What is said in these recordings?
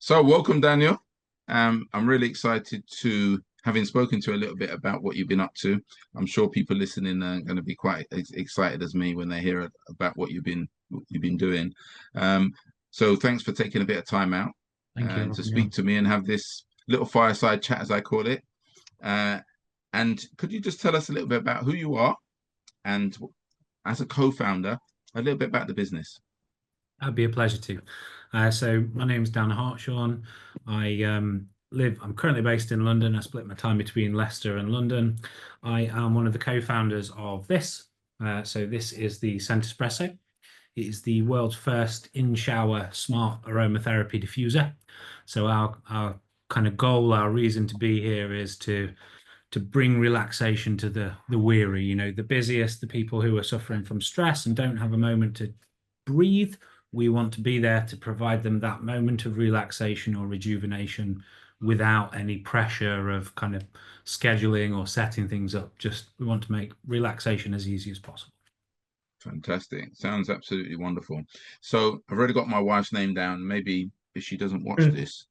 So, welcome, Daniel. I'm really excited to having spoken to you a little bit about what you've been up to. I'm sure people listening are going to be quite excited as me when they hear about what you've been doing. Um, so, thanks for taking a bit of time out Thank you, to Robin. speak to me and have this little fireside chat, as I call it. Uh, and could you just tell us a little bit about who you are and, as a co-founder, a little bit about the business? That'd be a pleasure to. So my name's Dan Hartshorn. I'm currently based in London. I split my time between Leicester and London. I am one of the co-founders of this. So this is the Espresso. It is the world's first in-shower smart aromatherapy diffuser. So our kind of goal, our reason to be here is to bring relaxation to the weary, the busiest, the people who are suffering from stress and don't have a moment to breathe. We want to be there to provide them that moment of relaxation or rejuvenation without any pressure of kind of scheduling or setting things up. Just we want to make relaxation as easy as possible. Fantastic. Sounds absolutely wonderful. So I've already got my wife's name down. Maybe if she doesn't watch this,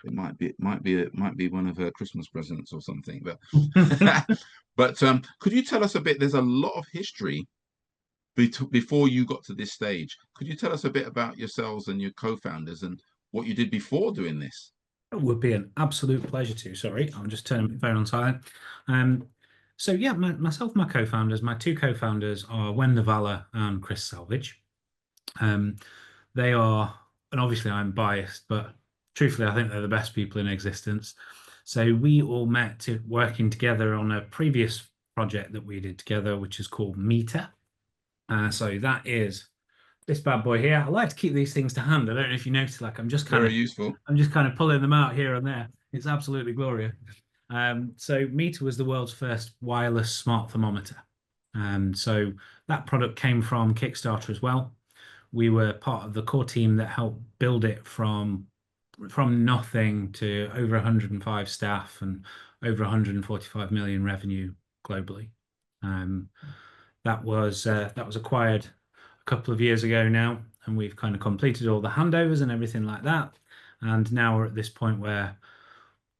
it might be one of her Christmas presents or something. But could you tell us a bit? There's a lot of history before you got to this stage. Could you tell us a bit about yourselves and your co-founders and what you did before doing this? It would be an absolute pleasure to. Sorry, I'm just turning my phone on silent. Um, so yeah, myself, my co-founders, my two co-founders are Wen Navala and Chris Salvage. Um, they are, and obviously I'm biased, but truthfully, I think they're the best people in existence. So we all met working together on a previous project that we did together, which is called Meter. So that is this bad boy here. I like to keep these things to hand. I don't know if you notice, like Very useful. I'm just kind of pulling them out here and there. It's absolutely glorious. So Meter was the world's first wireless smart thermometer. So that product came from Kickstarter as well. We were part of the core team that helped build it from nothing to over 105 staff and over 145 million revenue globally. Um, that was acquired a couple of years ago now, and we've kind of completed all the handovers and everything like that. And now we're at this point where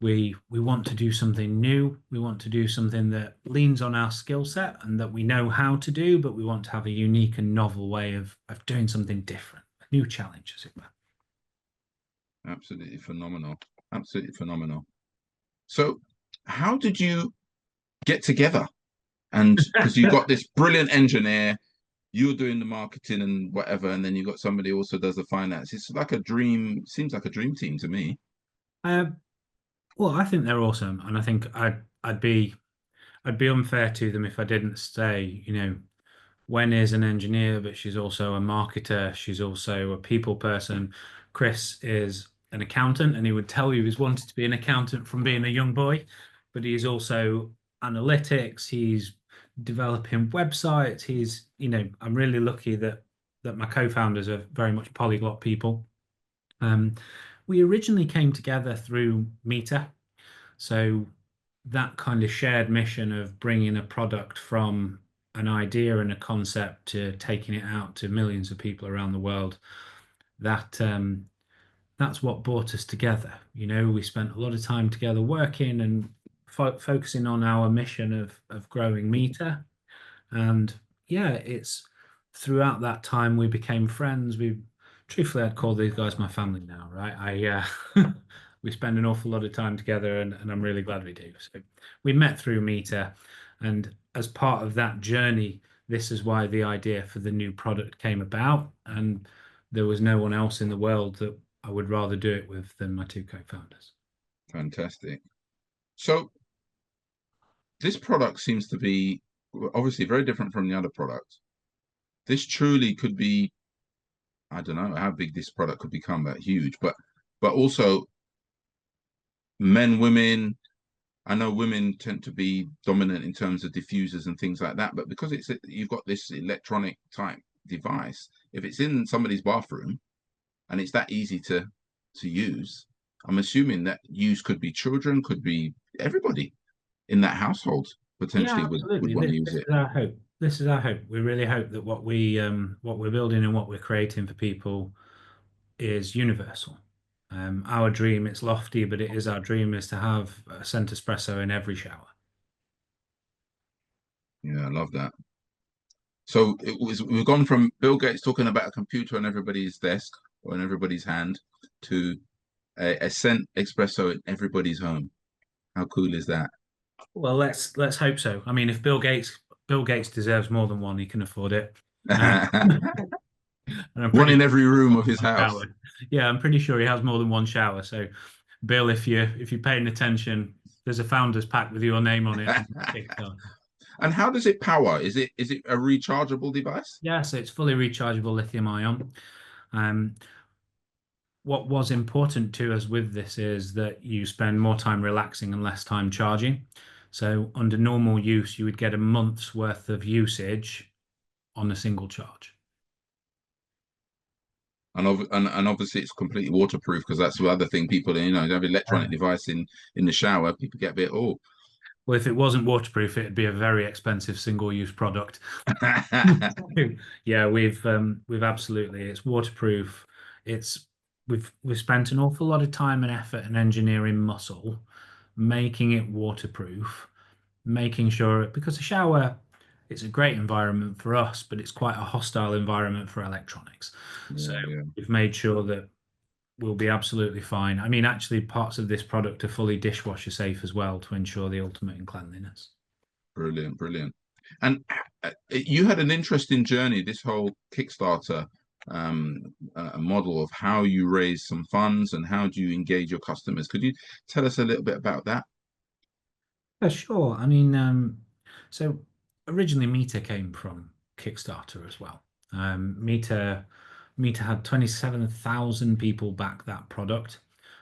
we want to do something new. We want to do something that leans on our skill set and that we know how to do, but we want to have a unique and novel way of doing something different, a new challenge, as it were. Absolutely phenomenal. Absolutely phenomenal. So, how did you get together? And because you got this brilliant engineer, you're doing the marketing and whatever, and then you got somebody who also does the finance. It's like a dream, seems like a dream team to me. Uh, well, I think they're awesome, and I think I'd be unfair to them if I didn't say, Wen is an engineer, but she's also a marketer. She's also a people person. Chris is an accountant, and he would tell you he's wanted to be an accountant from being a young boy, but he's also analytics. He's developing websites. I'm really lucky that my co-founders are very much polyglot people. Um, we originally came together through Meta, so that kind of shared mission of bringing a product from an idea and a concept to taking it out to millions of people around the world. That that's what brought us together. We spent a lot of time together working and focusing on our mission of growing Meta. And yeah, it's throughout that time we became friends. Truthfully, I'd call these guys my family now, right? We spend an awful lot of time together, and I'm really glad we do. So we met through Meter, and as part of that journey, this is why the idea for the new product came about. And there was no one else in the world that I would rather do it with than my two co-founders. Fantastic. So this product seems to be obviously very different from the other product. This truly could be, I don't know how big this product could become, that huge, but also men, women. I know women tend to be dominant in terms of diffusers and things like that, but because you've got this electronic type device, if it's in somebody's bathroom and it's that easy to use, I'm assuming that use could be children, could be everybody in that household Yeah, potentially would absolutely. want This, to use this it. is our hope. This is our hope. We really hope that what we're building and what we're creating for people is universal. Our dream, it's lofty, but it is our dream, is to have a scent espresso in every shower. Yeah, I love that. So we've gone from Bill Gates talking about a computer on everybody's desk or in everybody's hand to a scent espresso in everybody's home. How cool is that? Well, let's hope so. I mean, if Bill Gates deserves more than one, he can afford it. And I'm One pretty in sure every room of his one house. shower. Yeah, I'm pretty sure he has more than one shower. So, Bill, if you're paying attention, there's a founders pack with your name on it on Kickstarter. And how does it power? Is it a rechargeable device? Yeah, so it's fully rechargeable lithium ion. Um, what was important to us with this is that you spend more time relaxing and less time charging. So under normal use, you would get a month's worth of usage on a single charge. And obviously it's completely waterproof because that's the other thing people, they have electronic device in the shower. People get a bit, oh. Well, if it wasn't waterproof, it'd be a very expensive single-use product. Yeah, we've absolutely, it's waterproof. It's we've spent an awful lot of time and effort and engineering muscle making it waterproof, making sure, because a shower, it's a great environment for us, but it's quite a hostile environment for electronics. So Yeah, yeah. we've made sure that we'll be absolutely fine. I mean, actually, parts of this product are fully dishwasher safe as well to ensure the ultimate in cleanliness. Brilliant, brilliant. And you had an interesting journey, this whole Kickstarter model of how you raise some funds and how do you engage your customers. Could you tell us a little bit about that? Yeah, sure. I mean, so originally Meta came from Kickstarter as well. Meta had 27,000 people back that product.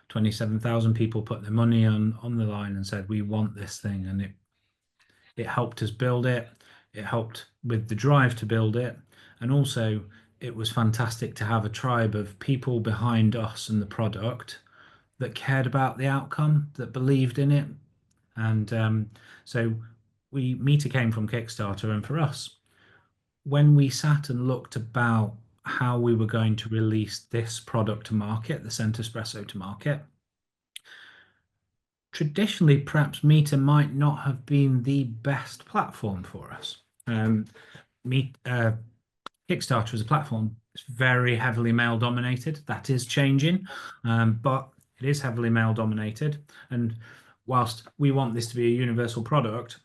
27,000 people put their money on the line and said, "We want this thing," and it helped us build it. It helped with the drive to build it, and also it was fantastic to have a tribe of people behind us and the product that cared about the outcome, that believed in it, and so we Meta came from Kickstarter, and for us, when we sat and looked about how we were going to release this product to market, the Scent Espresso to market, traditionally, perhaps Meta might not have been the best platform for us. Me, Kickstarter as a platform is very heavily male dominated. That is changing, but it is heavily male dominated. And whilst we want this to be a universal product,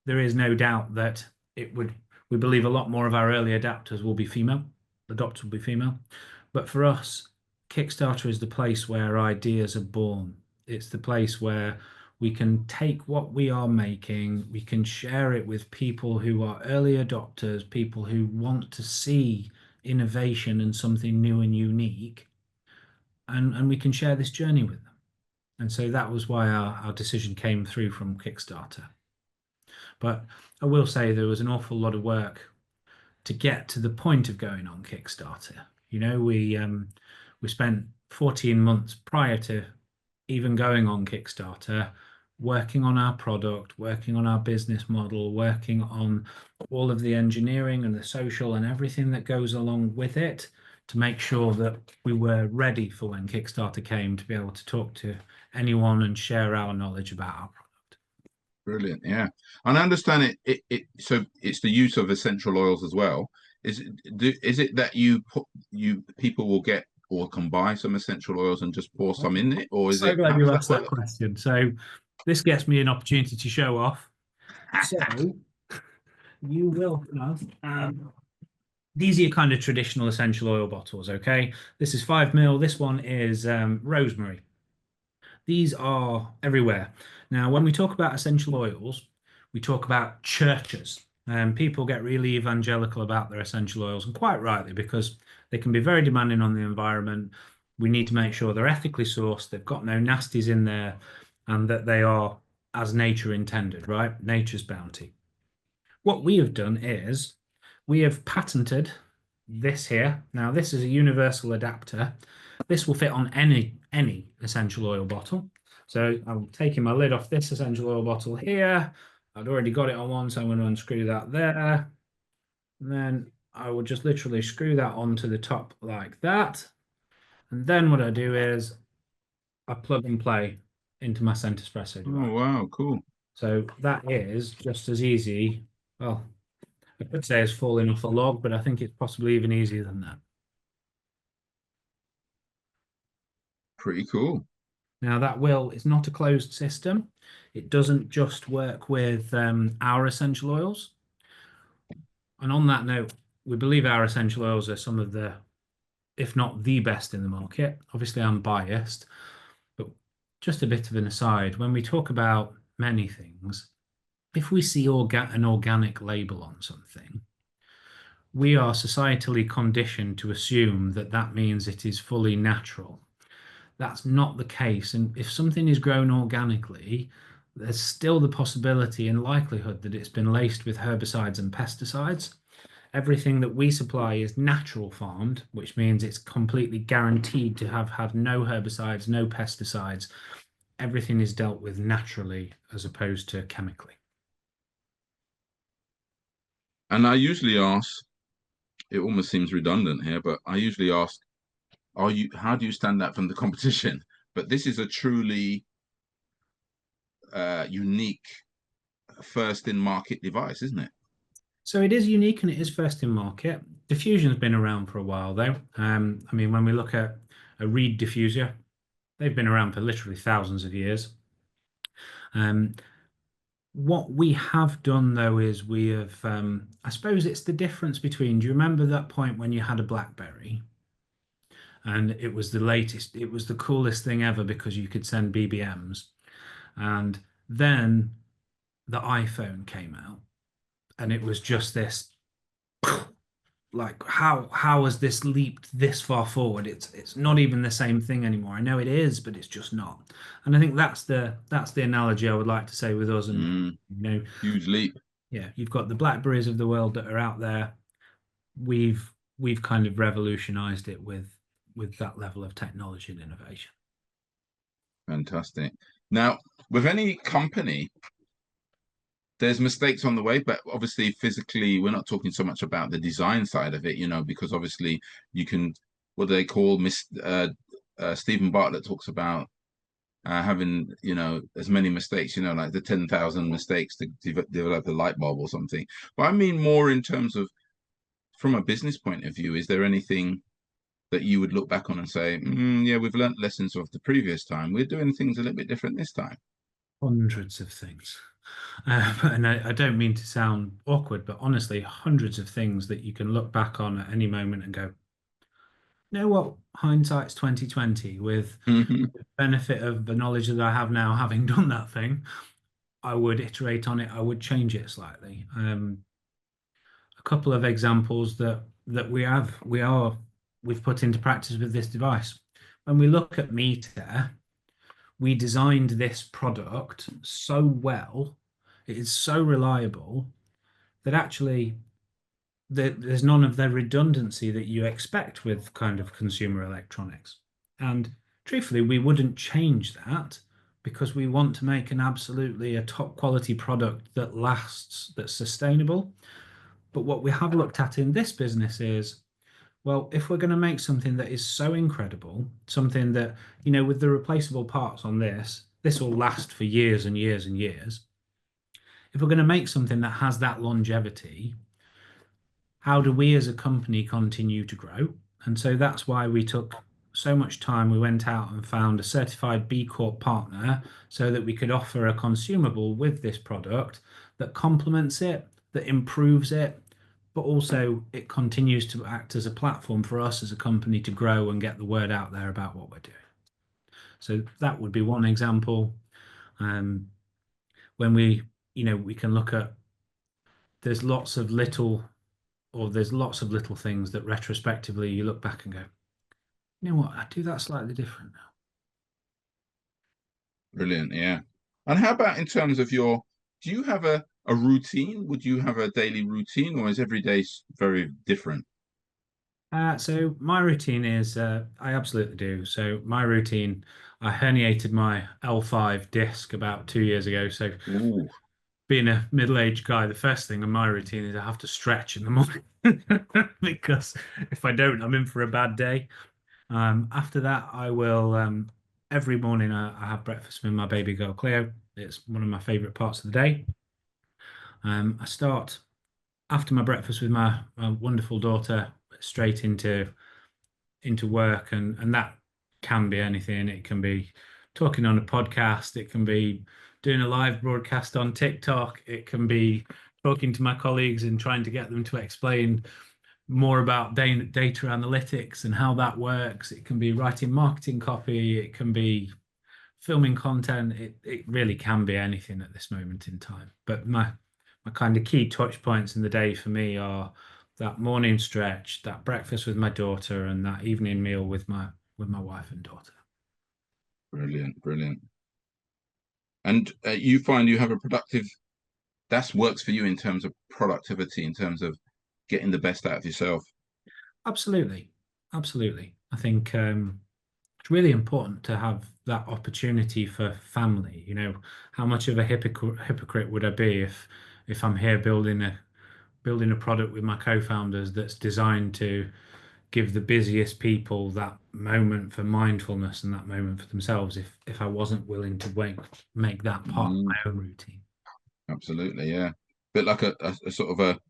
there is no doubt that it would, we believe a lot more of our early adapters will be female, adopters will be female. But for us, Kickstarter is the place where ideas are born. It's the place where we can take what we are making, we can share it with people who are early adopters, people who want to see innovation and something new and unique, and we can share this journey with them. And so that was why our decision came through from Kickstarter. But I will say there was an awful lot of work to get to the point of going on Kickstarter. We spent 14 months prior to even going on Kickstarter, working on our product, working on our business model, working on all of the engineering and the social and everything that goes along with it to make sure that we were ready for when Kickstarter came to be able to talk to anyone and share our knowledge about our product. Brilliant, yeah. And I understand so it's the use of essential oils as well. Is it that you people will get or can buy some essential oils and just pour some in it, or is So it glad how you does that asked that work? question. So this gets me an opportunity to show off. So you will have these are your kind of traditional essential oil bottles, okay? This is 5 ml. This one is rosemary. These are everywhere. Now, when we talk about essential oils, we talk about churches. And people get really evangelical about their essential oils, and quite rightly, because they can be very demanding on the environment. We need to make sure they're ethically sourced, they've got no nasties in there, and that they are as nature intended, right? Nature's bounty. What we have done is we have patented this here. Now, this is a universal adapter. This will fit on any essential oil bottle. So I'm taking my lid off this essential oil bottle here. I'd already got it on one, so I'm going to unscrew that there. And then I will just literally screw that onto the top like that. And then what I do is I plug and play into my Center Espresso Oh, device. wow, cool. So that is just as easy. Well, I could say it's falling off a log, but I think it's possibly even easier than that. Pretty cool. Now, that will is not a closed system. It doesn't just work with our essential oils. And on that note, we believe our essential oils are some of the, if not the best in the market. Obviously, I'm biased, but just a bit of an aside, when we talk about many things, if we see an organic label on something, we are societally conditioned to assume that that means it is fully natural. That's not the case. And if something is grown organically, there's still the possibility and likelihood that it's been laced with herbicides and pesticides. Everything that we supply is natural farmed, which means it's completely guaranteed to have had no herbicides, no pesticides. Everything is dealt with naturally as opposed to chemically. And I usually ask, it almost seems redundant here, but I usually ask, how do you stand out from the competition? But this is a truly unique first in market device, isn't it? So it is unique and it is first in market. Diffusion's been around for a while though. I mean, when we look at a reed diffuser, they've been around for literally thousands of years. Um, what we have done though is we have, I suppose it's the difference between, do you remember that point when you had a BlackBerry and it was the latest, it was the coolest thing ever because you could send BBMs. And then the iPhone came out and it was just this like how has this leaped this far forward? It's not even the same thing anymore. I know it is, but it's just not. And I think that's the analogy I would like to say with us. And Mm, you know, huge leap. yeah, you've got the Blackberries of the world that are out there. We've kind of revolutionized it with that level of technology and innovation. Fantastic. Now, with any company, there's mistakes on the way, but obviously physically, we're not talking so much about the design side of it, because obviously you can, what do they call, Stephen Bartlett talks about having, as many mistakes, like the 10,000 mistakes to develop a light bulb or something. But I mean more in terms of, from a business point of view, is there anything that you would look back on and say, yeah, we've learned lessons of the previous time. We're doing things a little bit different this time. Hundreds of things. And I don't mean to sound awkward, but honestly, hundreds of things that you can look back on at any moment and go, you know what? Hindsight's 2020 with Hmm. the benefit of the knowledge that I have now, having done that thing, I would iterate on it. I would change it slightly. A couple of examples that we've put into practice with this device. When we look at meter, we designed this product so well, it is so reliable that actually there's none of the redundancy that you expect with kind of consumer electronics. And truthfully, we wouldn't change that because we want to make an absolutely a top quality product that lasts, that's sustainable. But what we have looked at in this business is, well, if we're going to make something that is so incredible, something that, with the replaceable parts on this will last for years and years and years. If we're going to make something that has that longevity, how do we as a company continue to grow? And so that's why we took so much time. We went out and found a certified B Corp partner so that we could offer a consumable with this product that complements it, that improves it, but also it continues to act as a platform for us as a company to grow and get the word out there about what we're doing. So that would be one example. Um, when we can look at there's lots of little there's lots of little things that retrospectively you look back and go, you know what, I do that slightly different now. Brilliant, yeah. And how about in terms of do you have a routine? Would you have a daily routine, or is every day very different? So my routine is I absolutely do. So my routine, I herniated my L5 disc about 2 years ago. So Ooh, being a middle-aged guy, the first thing in my routine is I have to stretch in the morning because if I don't, I'm in for a bad day. After that, I will every morning I have breakfast with my baby girl Cleo. It's one of my favorite parts of the day. I start after my breakfast with my wonderful daughter straight into work, and that can be anything. It can be talking on a podcast, it can be doing a live broadcast on TikTok, it can be talking to my colleagues and trying to get them to explain more about data analytics and how that works. It can be writing marketing copy, it can be filming content. It really can be anything at this moment in time. But my kind of key touch points in the day for me are that morning stretch, that breakfast with my daughter, and that evening meal with my wife and daughter. Brilliant, brilliant. And you find you have a productive, that's works for you in terms of productivity, in terms of getting the best out of yourself. Absolutely, absolutely. I think it's really important to have that opportunity for family. You know, how much of a hypocrite would I be if I'm here building a product with my co-founders that's designed to give the busiest people that moment for mindfulness and that moment for themselves if I wasn't willing to make that part of Mm, my own routine. absolutely, yeah. Bit like a sort of a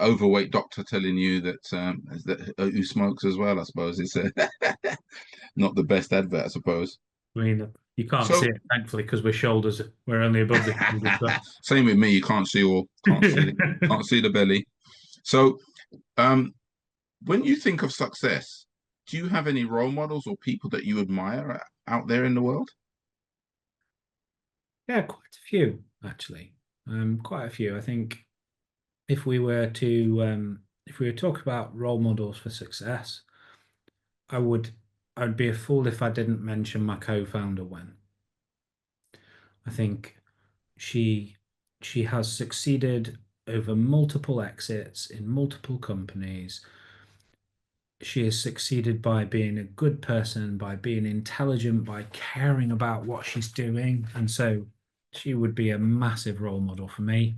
overweight doctor telling you that who smokes as well. I suppose it's not the best advert, I suppose. I mean, you can't see So it, thankfully, because we're only above the shoulders, but same with me. You can't see all, can't see the belly. So um, when you think of success, do you have any role models or people that you admire out there in the world? yeah, quite a few actually. Quite a few. I think if we were to if we were to talk about role models for success, I would I'd be a fool if I didn't mention my co-founder Wen. I think she she has succeeded over multiple exits in multiple companies. She has succeeded by being a good person, by being intelligent, by caring about what she's doing. And so she would be a massive role model for me.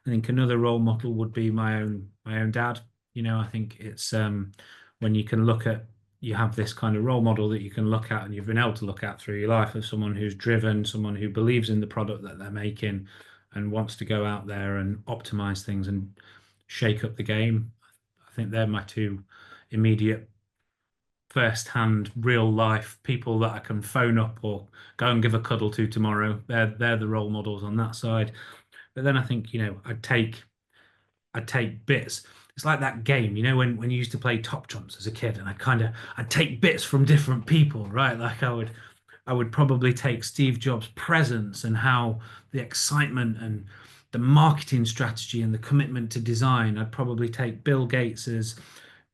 I think another role model would be my own dad. You know, I think it's when you can look at you have this kind of role model that you can look at and you've been able to look at through your life of someone who's driven, someone who believes in the product that they're making and wants to go out there and optimize things and shake up the game. I think they're my two immediate first-hand real life people that I can phone up or go and give a cuddle to tomorrow. They're the role models on that side. But then I think, you know, I'd take bits. It's like that game, you know, when you used to play Top Trumps as a kid, and I'd take bits from different people, right? Like I would probably take Steve Jobs' presence and how the excitement and the marketing strategy and the commitment to design. I'd probably take Bill Gates's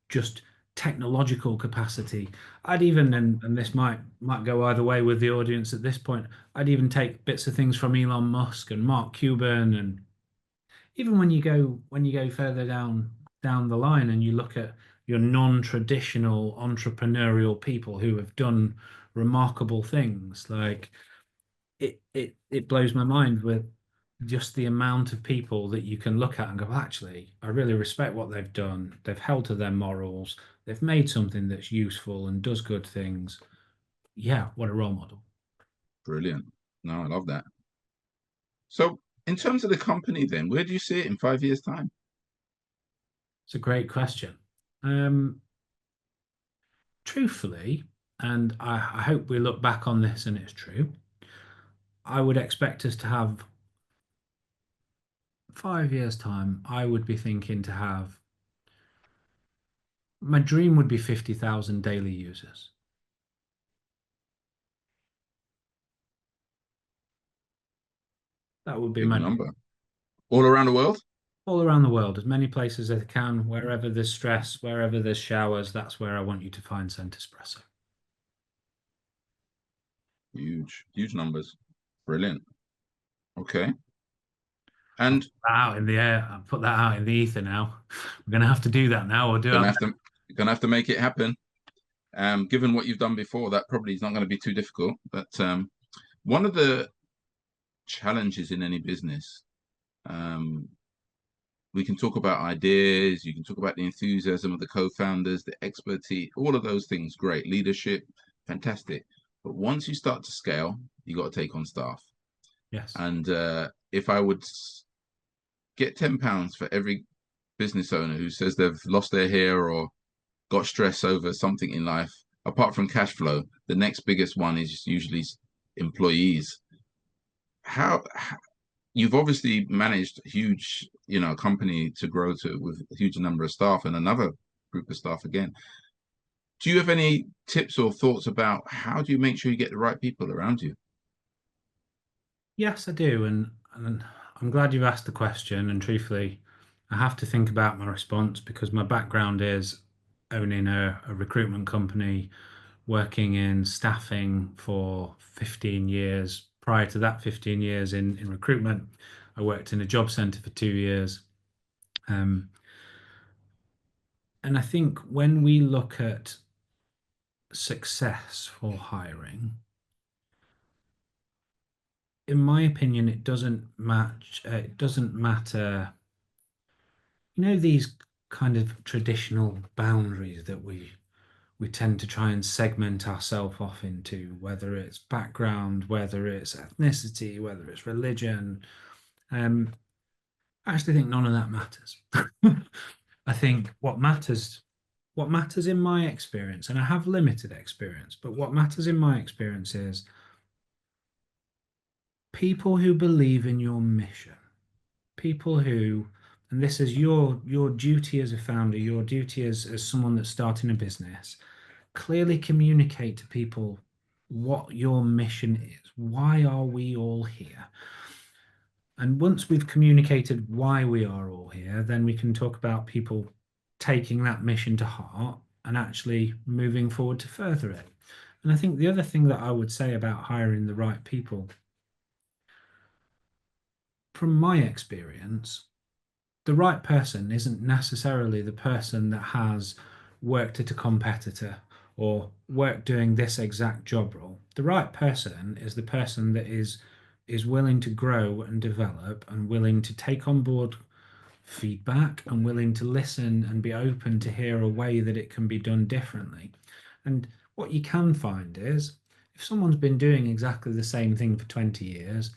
just technological capacity. I'd even, and this might go either way with the audience at this point, I'd even take bits of things from Elon Musk and Mark Cuban, and even when you go further down the line and you look at your non-traditional entrepreneurial people who have done remarkable things, like it blows my mind with just the amount of people that you can look at and go, "Well, actually, I really respect what they've done. They've held to their morals. They've made something that's useful and does good things." Yeah, what a role model. Brilliant. No, I love that. So in terms of the company, then, where do you see it in 5 years' time? It's a great question. Um, Truthfully, and I hope we look back on this and it's true, I would expect us to have 5 years' time. I would be thinking to have my dream would be 50,000 daily users. That would be Big my number. All around the world? all around the world, as many places as I can, wherever there's stress, wherever there's showers, that's where I want you to find Scent Espresso. Huge, huge numbers. Brilliant. Okay. I'll And put that out in the air. I'll put that out in the ether now. We're going to have to do that now, or do gonna I? have to gonna have to make it happen. Given what you've done before, that probably is not going to be too difficult. But one of the challenges in any business, um, we can talk about ideas, you can talk about the enthusiasm of the co-founders, the expertise, all of those things, great leadership, fantastic. But once you start to scale, you got to take on staff. Yes. And if I would get £10 for every business owner who says they've lost their hair or got stress over something in life, apart from cash flow, the next biggest one is usually employees. How you've obviously managed a huge, company to grow to with a huge number of staff and another group of staff again. Do you have any tips or thoughts about how do you make sure you get the right people around you? Yes, I do. And I'm glad you've asked the question. And truthfully, I have to think about my response because my background is owning a recruitment company, working in staffing for 15 years. Prior to that 15 years in recruitment, I worked in a job centre for 2 years. Um, and I think when we look at success for hiring, in my opinion, it doesn't matter, these kind of traditional boundaries that we tend to try and segment ourselves off into, whether it's background, whether it's ethnicity, whether it's religion. Um, I actually think none of that matters. I think what matters in my experience, and I have limited experience, but what matters in my experience is people who believe in your mission, people who, and this is your duty as a founder, your duty as someone that's starting a business, clearly communicate to people what your mission is. Why are we all here? And once we've communicated why we are all here, then we can talk about people taking that mission to heart and actually moving forward to further it. And I think the other thing that I would say about hiring the right people, from my experience, the right person isn't necessarily the person that has worked at a competitor or worked doing this exact job role. The right person is the person that is willing to grow and develop and willing to take on board feedback and willing to listen and be open to hear a way that it can be done differently. And what you can find is if someone's been doing exactly the same thing for 20 years,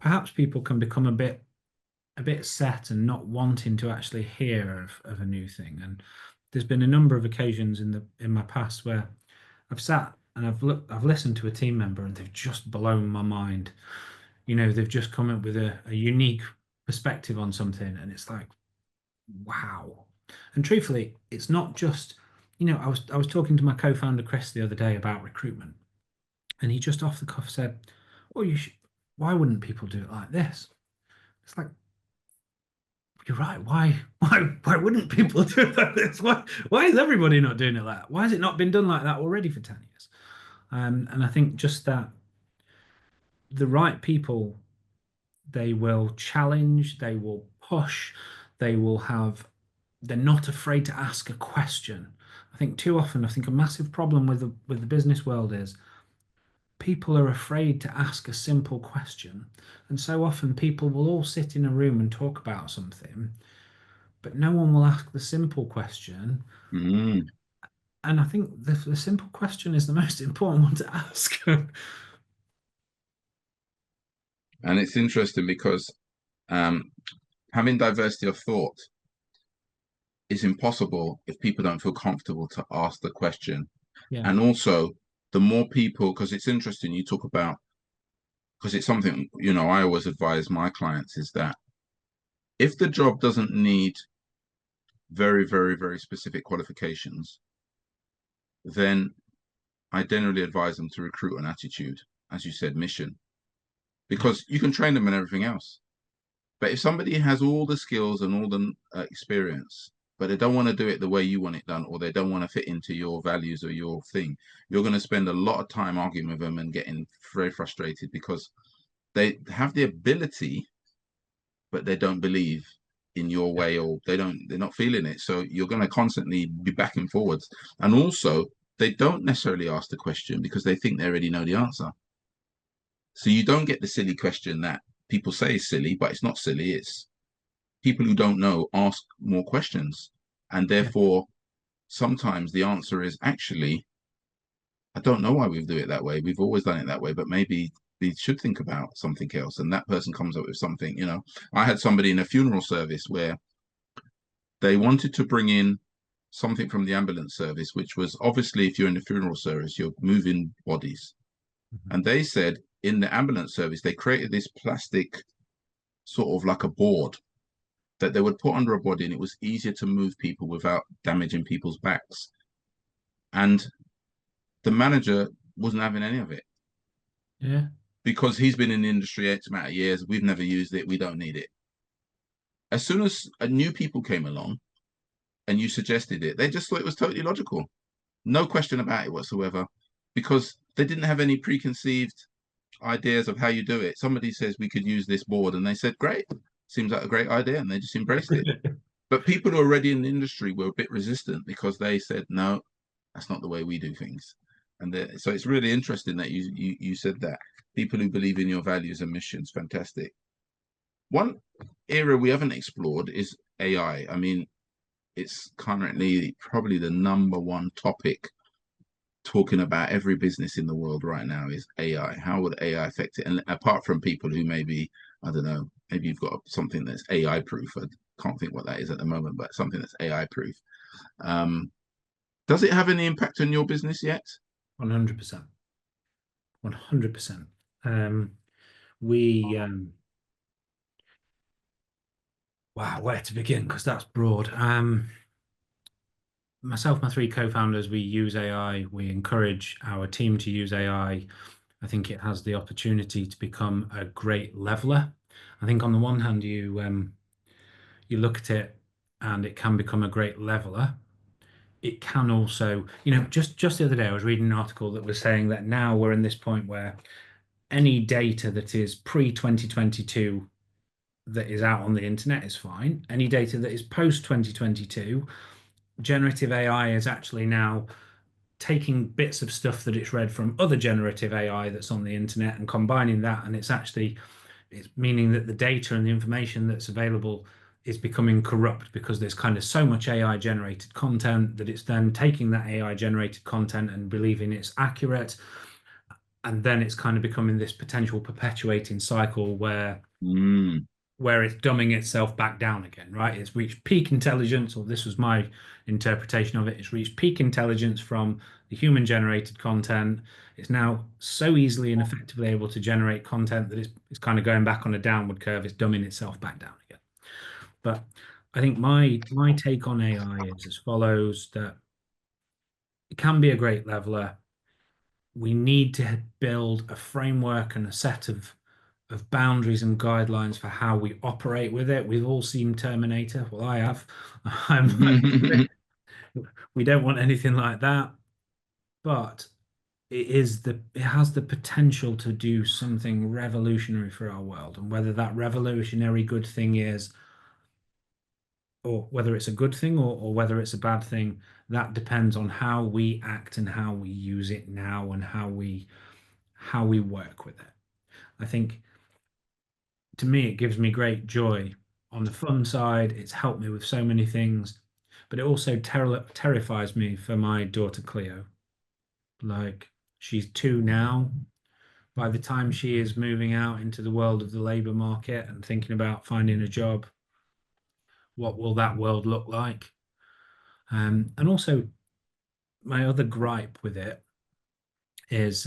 perhaps people can become a bit set and not wanting to actually hear of a new thing. And there's been a number of occasions in my past where I've sat and I've listened to a team member and they've just blown my mind. They've just come up with a unique perspective on something, and it's like, wow. And truthfully, it's not just, I was talking to my co-founder Chris the other day about recruitment, and he just off the cuff said, "Oh, why wouldn't people do it like this?" It's like, you're right. Why wouldn't people do it like this? Why is everybody not doing it like that? Why has it not been done like that already for 10 years? And I think just that the right people, they will challenge, they will push, they will have, they're not afraid to ask a question. I think too often, I think a massive problem with the business world is people are afraid to ask a simple question. And so often people will all sit in a room and talk about something, but no one will ask the simple question. Mm. And I think the simple question is the most important one to ask. And it's interesting because um, having diversity of thought is impossible if people don't feel comfortable to ask the question. Yeah, And also, the more people, because it's interesting, you talk about, because it's something, I always advise my clients is that if the job doesn't need very, very, very specific qualifications, then I generally advise them to recruit an attitude, as you said, mission, yeah, because you can train them in everything else. But if somebody has all the skills and all the experience, but they don't want to do it the way you want it done, or they don't want to fit into your values or your thing, you're going to spend a lot of time arguing with them and getting very frustrated because they have the ability, but they don't believe in your yeah, way, or they're not feeling it. So you're going to constantly be back and forwards. And also, they don't necessarily ask the question because they think they already know the answer. So you don't get the silly question that people say is silly, but it's not silly. It's people who don't know ask more questions. And yeah, therefore, sometimes the answer is actually, I don't know why we do it that way. We've always done it that way, but maybe we should think about something else. And that person comes up with something, you know. I had somebody in a funeral service where they wanted to bring in something from the ambulance service, which was obviously, if you're in the funeral service, you're moving bodies. Mhm. And they said in the ambulance service, they created this plastic sort of like a board that they would put under a body, and it was easier to move people without damaging people's backs. And the manager wasn't having any of it Yeah. because he's been in the industry X amount of years. We've never used it. We don't need it. As soon as a new people came along and you suggested it, they just thought it was totally logical. No question about it whatsoever, because they didn't have any preconceived ideas of how you do it. Somebody says we could use this board, and they said, great, seems like a great idea, and they just embraced it. But people who are already in the industry were a bit resistant because they said, no, that's not the way we do things. And so it's really interesting that you said that. People who believe in your values and missions, fantastic. One area we haven't explored is AI. I mean, it's currently probably the number one topic talking about every business in the world right now is AI. How would AI affect it? And apart from people who maybe, I don't know, maybe you've got something that's AI proof. I can't think what that is at the moment, but something that's AI proof. Um, does it have any impact on your business yet? 100%. 100%. Um, we wow, where to begin? Because that's broad. Myself, my three co-founders, we use AI. We encourage our team to use AI. I think it has the opportunity to become a great leveler. I think on the one hand, you look at it and it can become a great leveler. It can also, just the other day, I was reading an article that was saying that now we're in this point where any data that is pre-2022 that is out on the internet is fine. Any data that is post 2022, generative AI is actually now taking bits of stuff that it's read from other generative AI that's on the internet and combining that, and it's meaning that the data and the information that's available is becoming corrupt because there's kind of so much AI generated content that it's then taking that AI generated content and believing it's accurate. And then it's kind of becoming this potential perpetuating cycle Mm. where it's dumbing itself back down again, right? It's reached peak intelligence, or this was my interpretation of it. It's reached peak intelligence from the human generated content. It's now so easily and effectively able to generate content that it's kind of going back on a downward curve. It's dumbing itself back down again. But I think my take on AI is as follows: that it can be a great leveler. We need to build a framework and a set of boundaries and guidelines for how we operate with it. We've all seen Terminator. Well, I have. I'm like, we don't want anything like that. But it has the potential to do something revolutionary for our world. And whether that revolutionary good thing is, or whether it's a good thing or whether it's a bad thing, that depends on how we act and how we use it now and how we work with it. I think to me, it gives me great joy. On the fun side, it's helped me with so many things, but it also terrifies me for my daughter Cleo. Like, she's 2 now. By the time she is moving out into the world of the labor market and thinking about finding a job, what will that world look like? And also, my other gripe with it is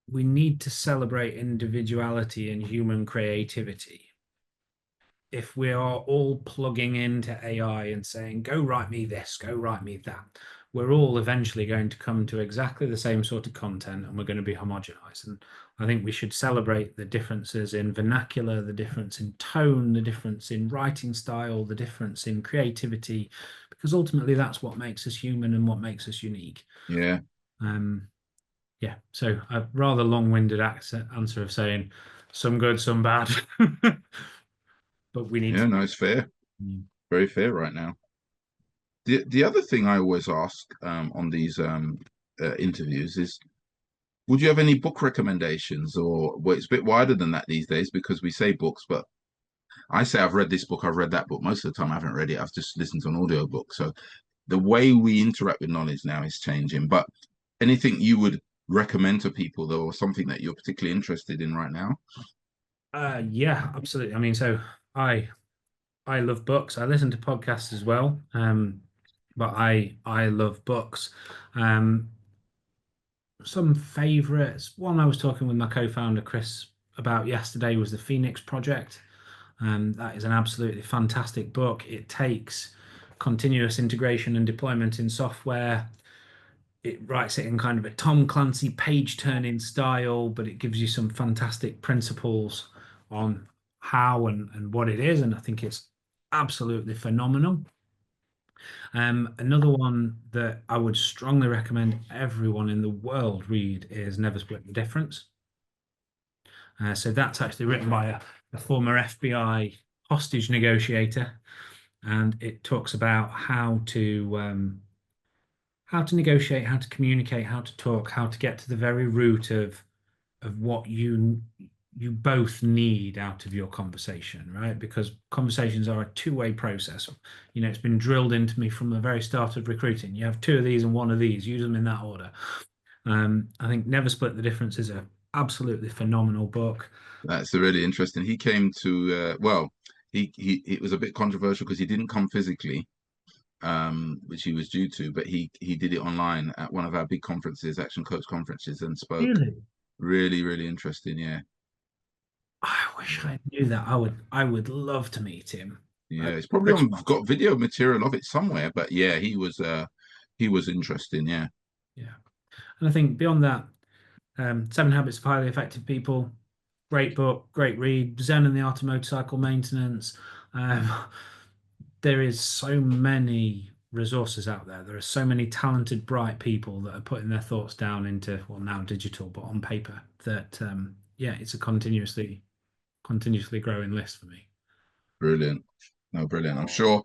we need to celebrate individuality and human creativity. If we are all plugging into AI and saying, go write me this, go write me that, we're all eventually going to come to exactly the same sort of content and we're going to be homogenized. And I think we should celebrate the differences in vernacular, the difference in tone, the difference in writing style, the difference in creativity, because ultimately that's what makes us human and what makes us unique. Yeah, Um, yeah, so a rather long-winded answer of saying some good, some bad. But we need yeah, to. no, it's fair, Mm. very fair right now. The other thing I always ask on these interviews is, would you have any book recommendations? Or well, it's a bit wider than that these days because we say books, but I say I've read this book, I've read that book. Most of the time, I haven't read it. I've just listened to an audio book. So, the way we interact with knowledge now is changing. But anything you would recommend to people though, or something that you're particularly interested in right now? Yeah, absolutely. I mean, so I I love books. I listen to podcasts as well. But I love books. Um, some favorites. One I was talking with my co-founder Chris about yesterday was the Phoenix Project. That is an absolutely fantastic book. It takes continuous integration and deployment in software. It writes it in kind of a Tom Clancy page turning style, but it gives you some fantastic principles on how and what it is. And I think it's absolutely phenomenal. Another one that I would strongly recommend everyone in the world read is Never Split the Difference. So that's actually written by a former FBI hostage negotiator, and it talks about how to negotiate, how to communicate, how to talk, how to get to the very root of what you both need out of your conversation, right? Because conversations are a two-way process. You know, it's been drilled into me from the very start of recruiting. You have two of these and one of these. Use them in that order. I think Never Split the Difference is a absolutely phenomenal book. That's really interesting. He came to well, he it was a bit controversial because he didn't come physically, which he was due to, but he did it online at one of our big conferences, Action Coach conferences, and spoke. Really? Really, really interesting. Yeah, I wish I knew that. I would love to meet him. yeah. Uh, It's probably Chris on got video material of it somewhere, but yeah, he was interesting. Yeah, Yeah. And I think beyond that, Seven Habits of Highly Effective People, great book, great read. Zen and the Art of Motorcycle Maintenance. Um, there is so many resources out there. There are so many talented, bright people that are putting their thoughts down into, well, now digital, but on paper. That yeah, it's a continuously growing list for me. brilliant. No, brilliant. I'm sure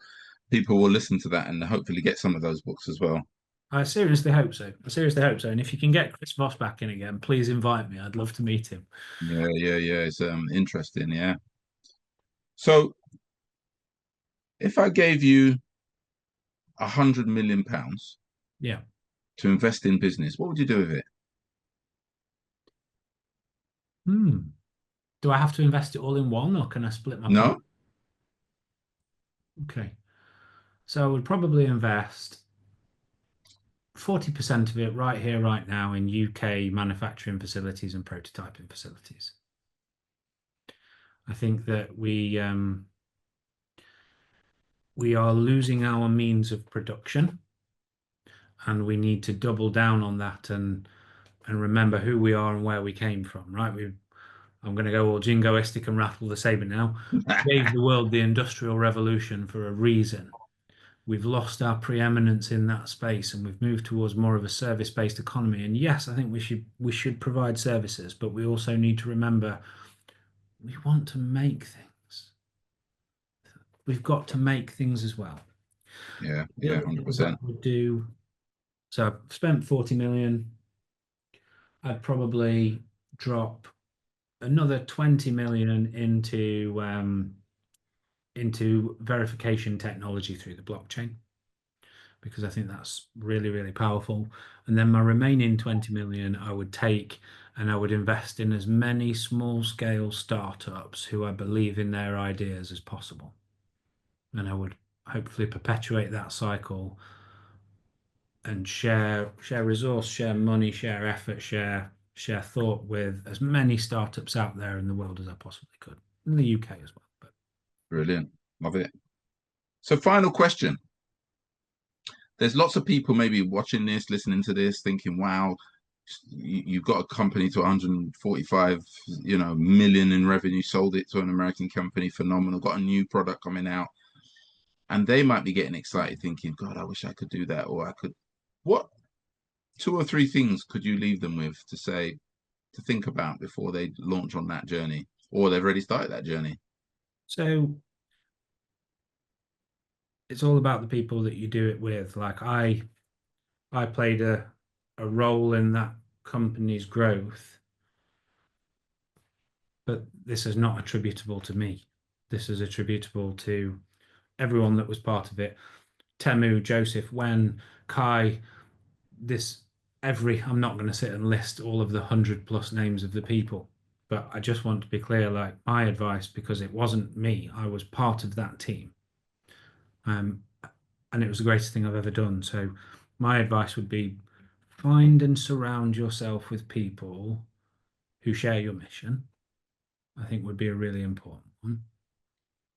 people will listen to that and hopefully get some of those books as well. I seriously hope so. I seriously hope so. And if you can get Chris Voss back in again, please invite me. I'd love to meet him. Yeah, yeah, yeah. It's interesting. Yeah. So if I gave you £100 million Yeah. to invest in business, what would you do with it? Hmm. Do I have to invest it all in one or can I split my pot? No, Okay. So I would probably invest 40% of it right here, right now in UK manufacturing facilities and prototyping facilities. I think that we are losing our means of production and we need to double down on that and remember who we are and where we came from, right? I'm going to go all jingoistic and rattle the saber now. We gave the world the Industrial Revolution for a reason. We've lost our preeminence in that space and we've moved towards more of a service-based economy. And yes, I think we should provide services, but we also need to remember we want to make things. We've got to make things as well. yeah, The yeah, other things that 100%. I would do, so I've spent 40 million. I'd probably drop another 20 million into verification technology through the blockchain because I think that's really, really powerful. And then my remaining 20 million, I would take and I would invest in as many small scale startups who I believe in their ideas as possible. And I would hopefully perpetuate that cycle and share resource, share money, share effort, share thought with as many startups out there in the world as I possibly could. In the UK as well. But Brilliant. Love it. So, final question. There's lots of people maybe watching this, listening to this, thinking, wow, you've got a company to 145, million in revenue, sold it to an American company, phenomenal, got a new product coming out. And they might be getting excited thinking, God, I wish I could do that. Or I could, what two or three things could you leave them with to say, to think about before they launch on that journey? Or they've already started that journey? so it's all about the people that you do it with. Like I played a role in that company's growth, but this is not attributable to me. This is attributable to everyone that was part of it. Temu, Joseph, Wen, Kai, this I'm not going to sit and list all of the 100+ names of the people, but I just want to be clear, like my advice, because it wasn't me, I was part of that team. Um, and it was the greatest thing I've ever done. So my advice would be find and surround yourself with people who share your mission. I think would be a really important one.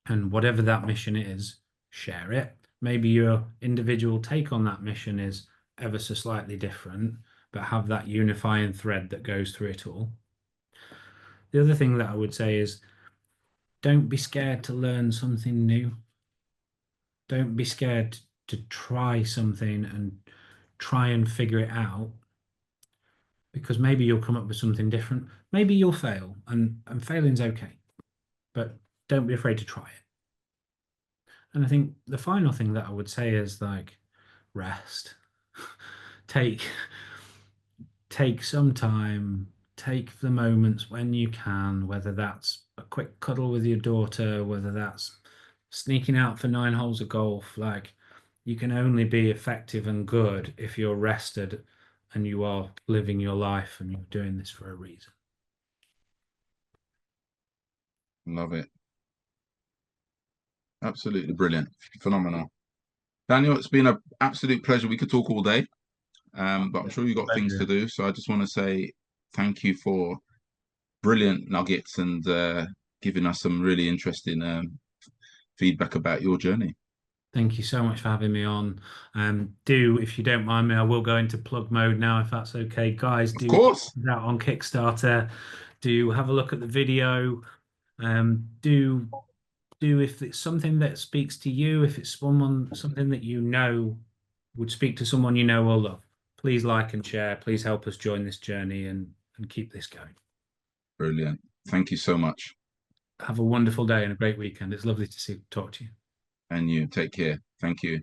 And whatever that mission is, share it. Maybe your individual take on that mission is ever so slightly different, but have that unifying thread that goes through it all. The other thing that I would say is don't be scared to learn something new. Don't be scared to try something and try and figure it out, because maybe you'll come up with something different. Maybe you'll fail, and failing's okay, but don't be afraid to try it. And I think the final thing that I would say is like rest. Take take some time, take the moments when you can, whether that's a quick cuddle with your daughter, whether that's sneaking out for 9 holes of golf. Like you can only be effective and good if you're rested and you are living your life and you're doing this for a reason. Love it. Absolutely brilliant. Phenomenal. Daniel, it's been an absolute pleasure. We could talk all day, but I'm sure you've got things to Pleasure. do. So I just want to say thank you for brilliant nuggets and giving us some really interesting feedback about your journey. Thank you so much for having me on. If you don't mind me, I will go into plug mode now, if that's okay. Guys, Of do course. that on Kickstarter. Do have a look at the video. Do if it's something that speaks to you, if it's something that you know would speak to someone you know or love, please like and share. Please help us join this journey and keep this going. Brilliant. Thank you so much. Have a wonderful day and a great weekend. It's lovely to talk to you. And you take care. Thank you.